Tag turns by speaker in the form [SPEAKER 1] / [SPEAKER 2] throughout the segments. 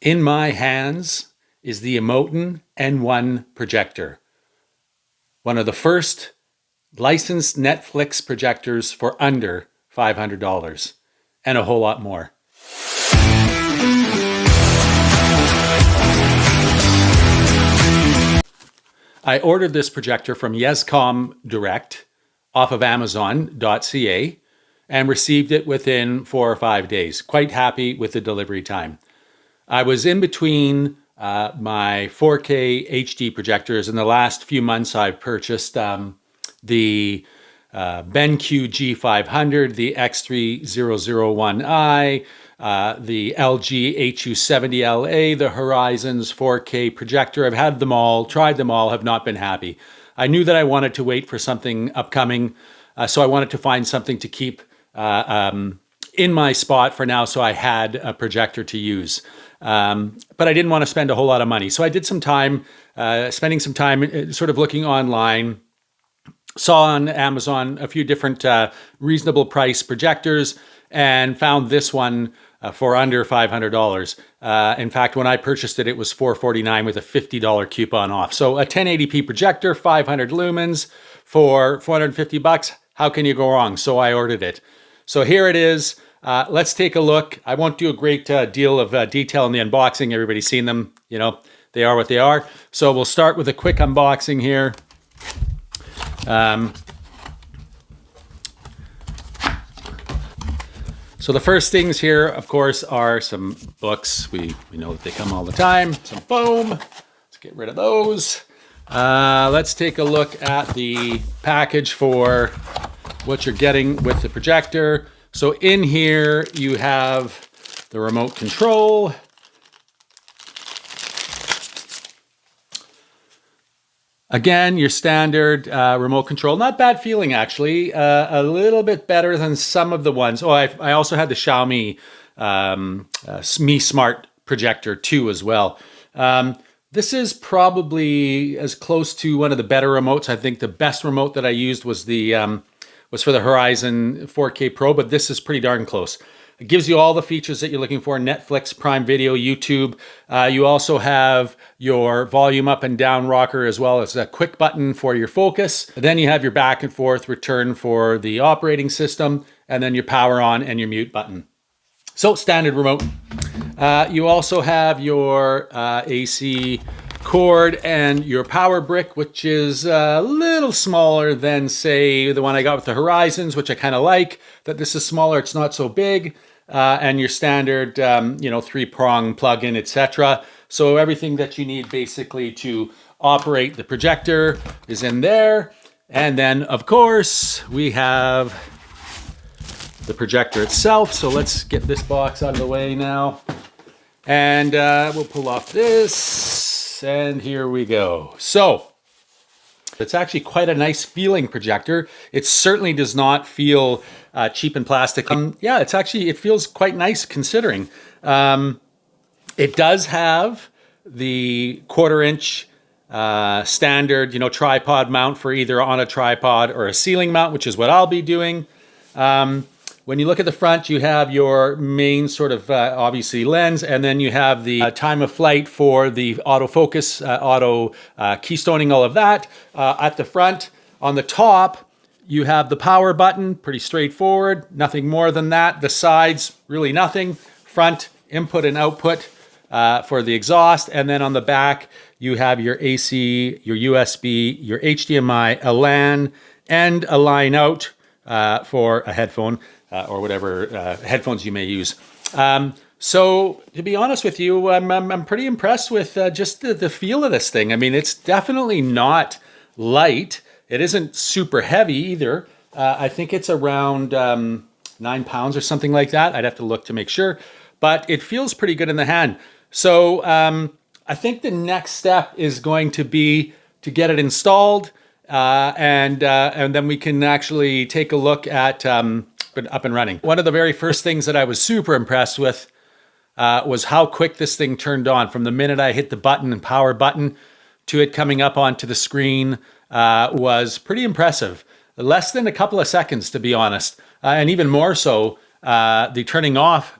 [SPEAKER 1] In my hands is the Emotn N1 projector, one of the first licensed Netflix projectors for under $500, and a whole lot more. I ordered this projector from Yescom Direct off of Amazon.ca and received it within 4 or 5 days. Quite happy with the delivery time. I was in between my 4K HD projectors. In the last few months, I've purchased the BenQ G500, the X3001i, the LG HU70LA, the Horizons 4K projector. I've had them all, tried them all, have not been happy. I knew that I wanted to wait for something upcoming, so I wanted to find something to keep in my spot for now, so I had a projector to use. But I didn't want to spend a whole lot of money. So I did some time, spending some time sort of looking online, saw on Amazon a few different reasonable price projectors, and found this one for under $500. In fact, when I purchased it, it was $449 with a $50 coupon off. So a 1080p projector, 500 lumens for $450. How can you go wrong? So I ordered it. So here it is. Let's take a look. I won't do a great deal of detail in the unboxing. Everybody's seen them. You know, they are what they are. So we'll start with a quick unboxing here. So the first things here, of course, are some books. We know that they come all the time. Some foam. Let's get rid of those. Let's take a look at the package for what you're getting with the projector. So in here, you have the remote control. Again, your standard remote control. Not bad feeling, actually. A little bit better than some of the ones. Oh, I also had the Xiaomi Mi Smart projector too as well. This is probably as close to one of the better remotes. I think the best remote that I used was for the Horizon 4K Pro, but this is pretty darn close. It gives you all the features that you're looking for: Netflix, Prime Video, YouTube. You also have your volume up and down rocker, as well as a quick button for your focus. Then you have your back and forth return for the operating system, and then your power on and your mute button. So standard remote. You also have your AC cord and your power brick, which is a little smaller than, say, the one I got with the Horizons, which I kind of like, that this is smaller, it's not so big, and your standard, 3-prong plug-in, etc. So everything that you need basically to operate the projector is in there. And then, of course, we have the projector itself. So let's get this box out of the way now. And we'll pull off this. And here we go. So it's actually quite a nice feeling projector. It certainly does not feel cheap and plastic. Yeah, it feels quite nice considering. It does have the 1/4-inch standard, tripod mount for either on a tripod or a ceiling mount, which is what I'll be doing. When you look at the front, you have your main sort of obviously lens, and then you have the time of flight for the autofocus, auto keystoning, all of that at the front. On the top, you have the power button, pretty straightforward, nothing more than that. The sides, really nothing. Front, input and output for the exhaust, and then on the back, you have your AC, your USB, your HDMI, a LAN, and a line out for a headphone. Or whatever headphones you may use. So to be honest with you, I'm pretty impressed with just the feel of this thing. I mean, it's definitely not light. It isn't super heavy either. I think it's around 9 pounds or something like that. I'd have to look to make sure, but it feels pretty good in the hand. So I think the next step is going to be to get it installed, and then we can actually take a look at up and running. One of the very first things that I was super impressed with was how quick this thing turned on. From the minute I hit the button and power button to it coming up onto the screen was pretty impressive. Less than a couple of seconds, to be honest. And even more so the turning off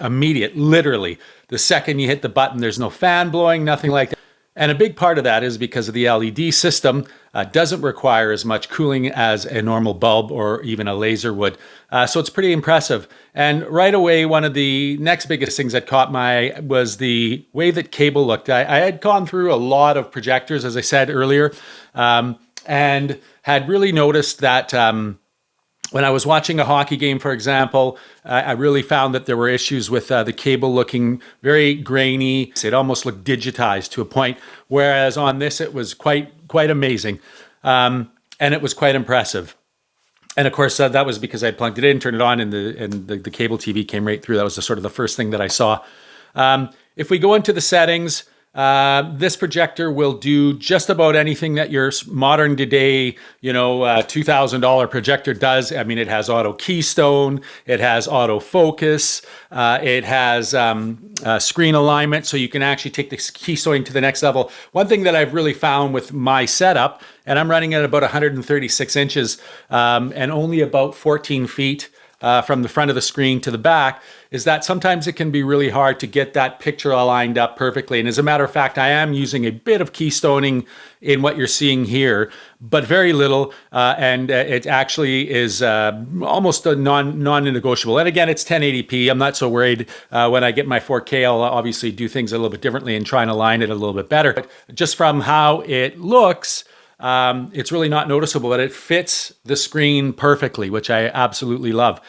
[SPEAKER 1] immediate, literally. The second you hit the button, there's no fan blowing, nothing like that. And a big part of that is because of the LED system doesn't require as much cooling as a normal bulb or even a laser would. So it's pretty impressive. And right away, one of the next biggest things that caught my eye was the way that cable looked. I had gone through a lot of projectors, as I said earlier, and had really noticed that when I was watching a hockey game, for example, I really found that there were issues with the cable looking very grainy. It almost looked digitized to a point, whereas on this it was quite amazing, and it was quite impressive. And of course, that was because I plugged it in, turned it on, and the cable TV came right through. That was sort of the first thing that I saw. If we go into the settings, this projector will do just about anything that your modern today, $2,000 projector does. I mean, it has auto Keystone, it has auto focus, it has screen alignment, so you can actually take the Keystone to the next level. One thing that I've really found with my setup, and I'm running at about 136 inches and only about 14 feet from the front of the screen to the back, is that sometimes it can be really hard to get that picture aligned up perfectly. And as a matter of fact, I am using a bit of keystoning in what you're seeing here, but very little, and it actually is almost a non-negotiable. And again, it's 1080p. I'm not so worried. When I get my 4K, I'll obviously do things a little bit differently and try and align it a little bit better. But just from how it looks, it's really not noticeable, but it fits the screen perfectly, which I absolutely love.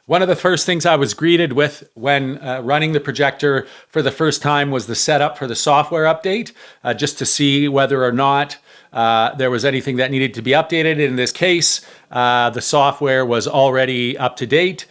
[SPEAKER 1] One of the first things I was greeted with when running the projector for the first time was the setup for the software update, just to see whether or not there was anything that needed to be updated. In this case, the software was already up to date.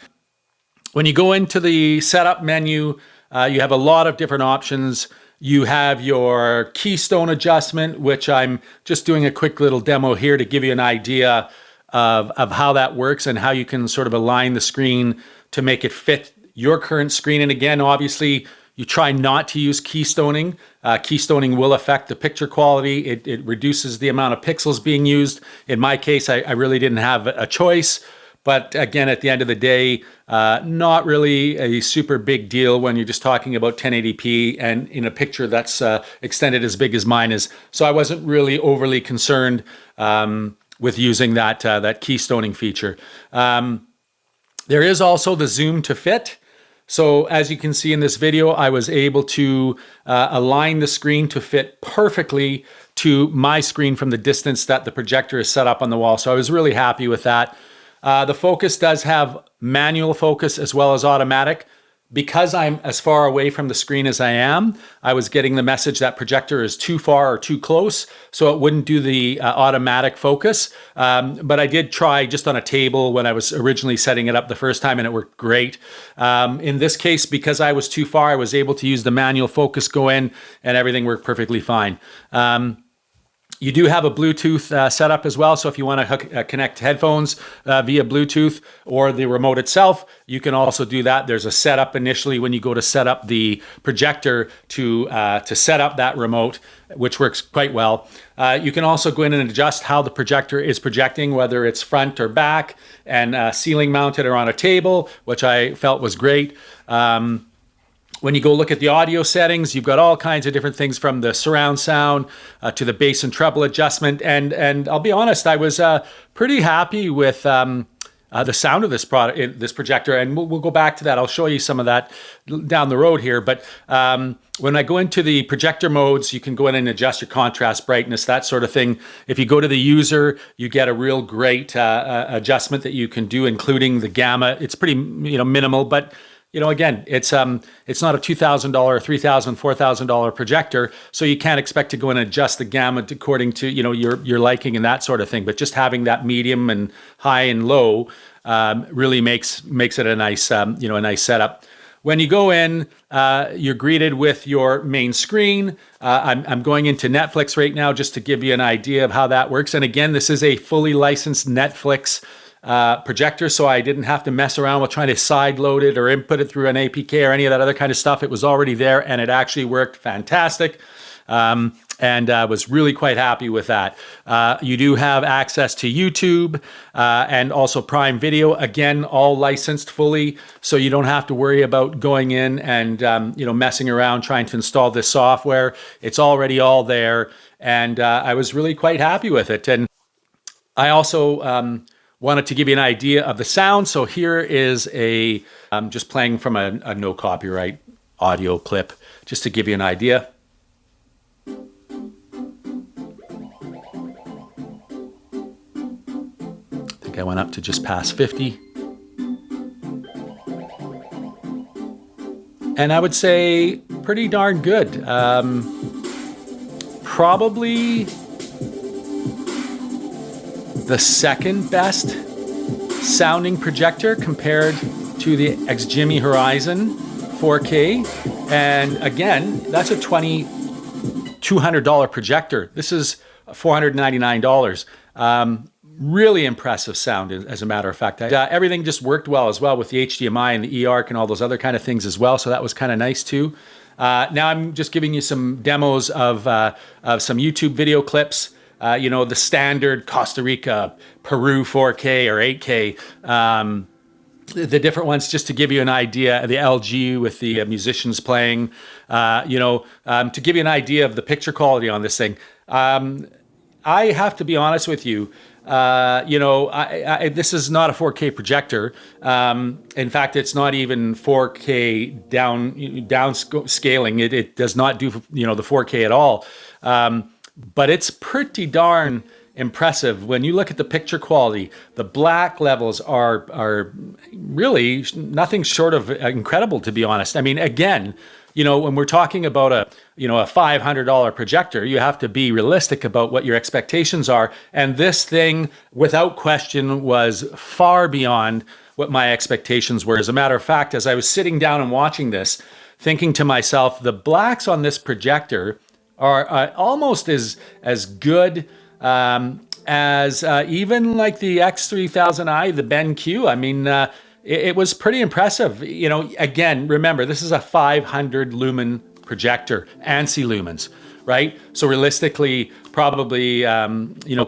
[SPEAKER 1] When you go into the setup menu, you have a lot of different options. You have your Keystone adjustment, which I'm just doing a quick little demo here to give you an idea of how that works and how you can sort of align the screen to make it fit your current screen. And again, obviously, you try not to use keystoning. Keystoning will affect the picture quality. It reduces the amount of pixels being used. In my case, I really didn't have a choice. But again, at the end of the day, not really a super big deal when you're just talking about 1080p and in a picture that's extended as big as mine is. So I wasn't really overly concerned with using that keystoning feature. There is also the zoom to fit. So as you can see in this video, I was able to align the screen to fit perfectly to my screen from the distance that the projector is set up on the wall. So I was really happy with that. The focus does have manual focus as well as automatic. Because I'm as far away from the screen as I am, I was getting the message that projector is too far or too close, so it wouldn't do the automatic focus. But I did try just on a table when I was originally setting it up the first time, and it worked great. In this case, because I was too far, I was able to use the manual focus, go in, and everything worked perfectly fine. You do have a Bluetooth setup as well, so if you want to connect headphones via Bluetooth or the remote itself, you can also do that. There's a setup initially when you go to set up the projector to set up that remote, which works quite well. You can also go in and adjust how the projector is projecting, whether it's front or back, and ceiling mounted or on a table, which I felt was great. When you go look at the audio settings, you've got all kinds of different things from the surround sound to the bass and treble adjustment. And I'll be honest, I was pretty happy with the sound of this projector. And we'll go back to that. I'll show you some of that down the road here. But when I go into the projector modes, you can go in and adjust your contrast, brightness, that sort of thing. If you go to the user, you get a real great adjustment that you can do, including the gamma. It's pretty minimal, but again, it's not a $2,000, $3,000, $4,000 projector, so you can't expect to go and adjust the gamma according to your liking and that sort of thing. But just having that medium and high and low really makes it a nice a nice setup. When you go in, you're greeted with your main screen. I'm going into Netflix right now just to give you an idea of how that works. And again, this is a fully licensed Netflix projector, so I didn't have to mess around with trying to side load it or input it through an APK or any of that other kind of stuff. It was already there, and it actually worked fantastic. And was really quite happy with that. You do have access to YouTube and also Prime Video, again, all licensed fully, so you don't have to worry about going in and messing around trying to install this software. It's already all there, and I was really quite happy with it. And I also wanted to give you an idea of the sound. So here is just playing from a no copyright audio clip, just to give you an idea. I went up to just past 50. And I would say pretty darn good. Probably the second best sounding projector compared to the XGIMI Horizon 4K. And again, that's a $2,200 projector. This is $499. Really impressive sound, as a matter of fact. Everything just worked well as well with the HDMI and the eARC and all those other kind of things as well. So that was kind of nice too. Now I'm just giving you some demos of some YouTube video clips. The standard Costa Rica, Peru 4K or 8K. The different ones, just to give you an idea, the LG with the musicians playing, to give you an idea of the picture quality on this thing. I have to be honest with you. This is not a 4K projector. In fact, it's not even 4K down scaling. It does not do, the 4K at all. But it's pretty darn impressive. When you look at the picture quality, the black levels are really nothing short of incredible, to be honest. I mean, again, when we're talking about a $500 projector, you have to be realistic about what your expectations are. And this thing, without question, was far beyond what my expectations were. As a matter of fact, as I was sitting down and watching this, thinking to myself, the blacks on this projector are almost as good as even like the X3000i, the BenQ. I mean, it was pretty impressive. Again, remember, this is a 500 lumen projector, ANSI lumens, right? So realistically, probably,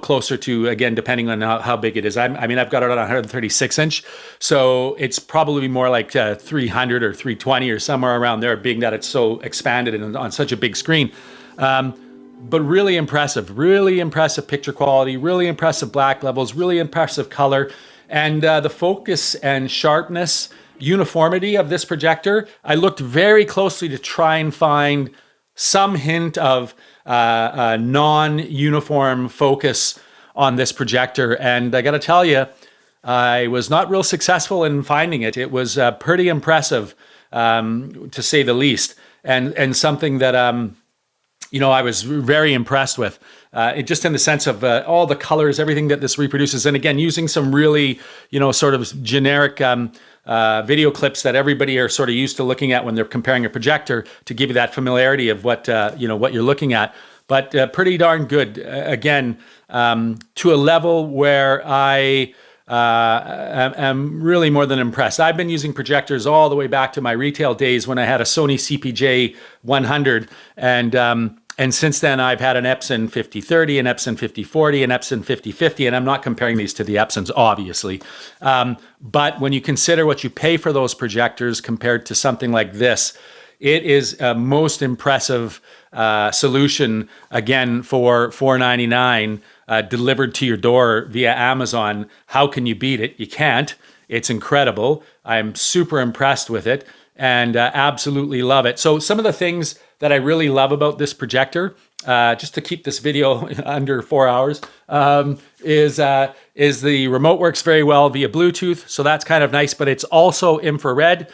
[SPEAKER 1] closer to, again, depending on how big it is. I've got it on 136 inch. So it's probably more like 300 or 320 or somewhere around there, being that it's so expanded and on such a big screen. But really impressive picture quality, really impressive black levels, really impressive color. And the focus and sharpness, uniformity of this projector, I looked very closely to try and find some hint of non-uniform focus on this projector. And I got to tell you, I was not real successful in finding it. It was pretty impressive, to say the least, and something that I was very impressed with. Just in the sense of all the colors, everything that this reproduces. And again, using some really, sort of generic video clips that everybody are sort of used to looking at when they're comparing a projector, to give you that familiarity of what you're looking at. But pretty darn good. Again, to a level where I am really more than impressed. I've been using projectors all the way back to my retail days when I had a Sony CPJ 100, and since then I've had an Epson 5030, an Epson 5040, an Epson 5050, and I'm not comparing these to the Epsons, obviously. But when you consider what you pay for those projectors compared to something like this, it is a most impressive solution, again, for $499 delivered to your door via Amazon. How can you beat it? You can't. It's incredible. I'm super impressed with it and absolutely love it. So some of the things that I really love about this projector, just to keep this video under 4 hours, is the remote works very well via Bluetooth. So that's kind of nice, but it's also infrared.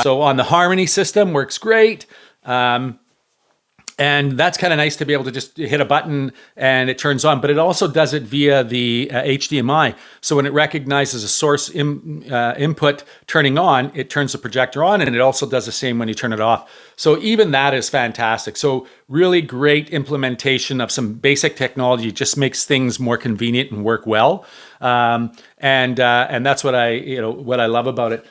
[SPEAKER 1] So on the Harmony system, works great. And that's kind of nice to be able to just hit a button and it turns on, but it also does it via the HDMI. So when it recognizes a source input turning on, it turns the projector on, and it also does the same when you turn it off. So even that is fantastic. So really great implementation of some basic technology, just makes things more convenient and work well. And that's what I love about it.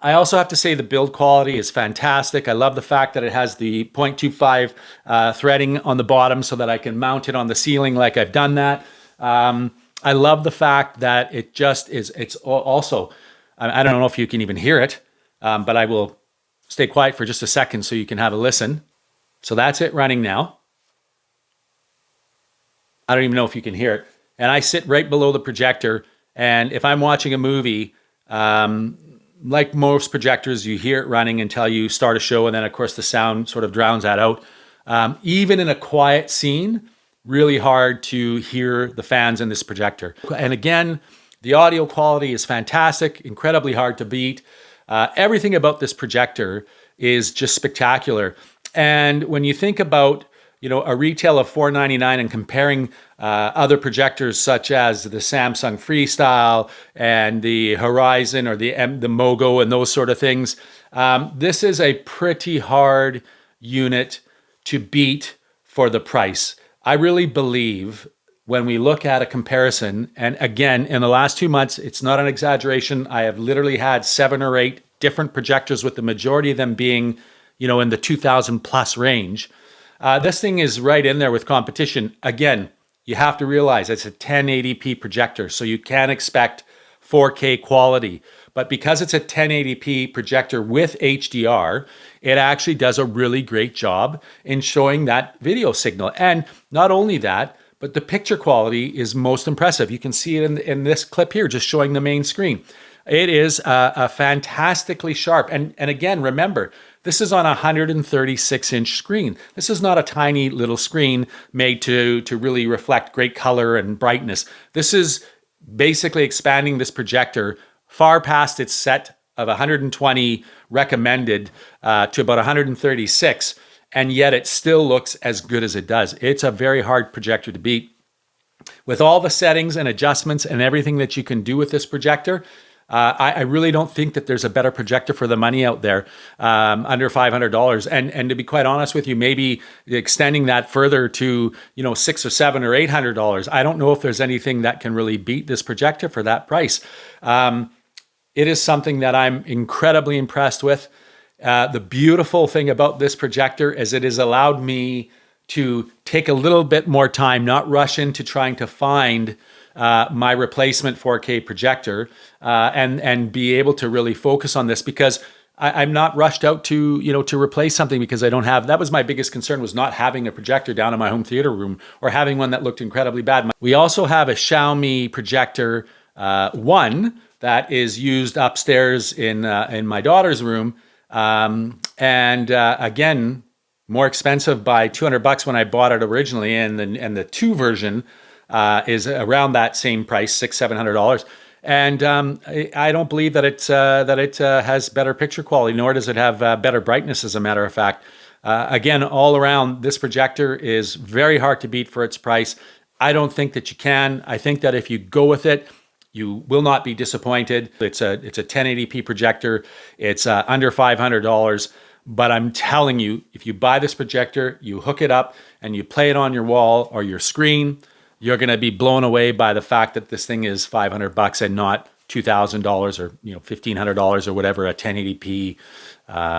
[SPEAKER 1] I also have to say the build quality is fantastic. I love the fact that it has the 0.25 threading on the bottom so that I can mount it on the ceiling like I've done that. I love the fact that it just is, it's also, I don't know if you can even hear it, but I will stay quiet for just a second so you can have a listen. So that's it running now. I don't even know if you can hear it. And I sit right below the projector. And if I'm watching a movie, like most projectors, you hear it running until you start a show. And then, of course, the sound sort of drowns that out. Even in a quiet scene, really hard to hear the fans in this projector. And again, the audio quality is fantastic, incredibly hard to beat. Everything about this projector is just spectacular. And when you think about, you know, a retail of $499 and comparing other projectors such as the Samsung Freestyle and the Horizon or the Mogo and those sort of things, this is a pretty hard unit to beat for the price. I really believe when we look at a comparison, and again, in the last 2 months, it's not an exaggeration. I have literally had 7 or 8 different projectors with the majority of them being, you know, in the 2,000 plus range. This thing is right in there with competition. Again, you have to realize it's a 1080p projector, so you can expect 4K quality. But because it's a 1080p projector with HDR, it actually does a really great job in showing that video signal. And not only that, but the picture quality is most impressive. You can see it in this clip here, just showing the main screen. It is a fantastically sharp. And again, remember, this is on a 136-inch screen. This is not a tiny little screen made to really reflect great color and brightness. This is basically expanding this projector far past its set of 120 recommended to about 136, and yet it still looks as good as it does. It's a very hard projector to beat. With all the settings and adjustments and everything that you can do with this projector, I really don't think that there's a better projector for the money out there under $500. And to be quite honest with you, maybe extending that further to, you know, $600 or $700 or $800. I don't know if there's anything that can really beat this projector for that price. It is something that I'm incredibly impressed with. The beautiful thing about this projector is it has allowed me to take a little bit more time, not rush into trying to find my replacement 4K projector and be able to really focus on this, because I'm not rushed out to, you know, to replace something because I don't have. That was my biggest concern, was not having a projector down in my home theater room or having one that looked incredibly bad. We also have a Xiaomi projector one that is used upstairs in my daughter's room, and again, more expensive by $200 when I bought it originally, and the 2 version is around that same price, $600-700. And I don't believe that it has better picture quality, nor does it have better brightness, as a matter of fact. Again, all around, this projector is very hard to beat for its price. I don't think that you can. I think that if you go with it, you will not be disappointed. It's a 1080p projector. It's under $500. But I'm telling you, if you buy this projector, you hook it up and you play it on your wall or your screen, you're going to be blown away by the fact that this thing is $500 and not $2,000 or, you know, $1,500 or whatever a 1080p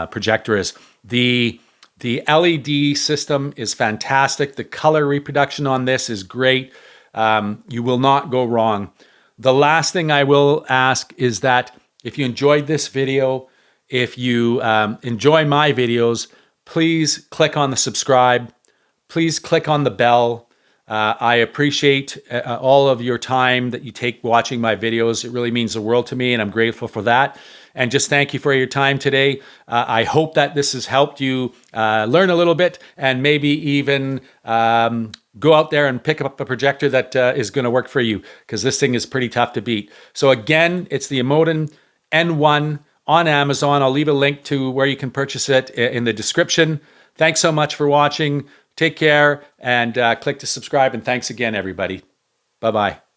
[SPEAKER 1] projector is. The LED system is fantastic. The color reproduction on this is great. You will not go wrong. The last thing I will ask is that if you enjoyed this video, if you enjoy my videos, please click on the subscribe. Please click on the bell. I appreciate all of your time that you take watching my videos. It really means the world to me, and I'm grateful for that. And just thank you for your time today. I hope that this has helped you learn a little bit and maybe even go out there and pick up a projector that is going to work for you, because this thing is pretty tough to beat. So again, it's the Emotn N1 on Amazon. I'll leave a link to where you can purchase it in the description. Thanks so much for watching. Take care and click to subscribe. And thanks again, everybody. Bye-bye.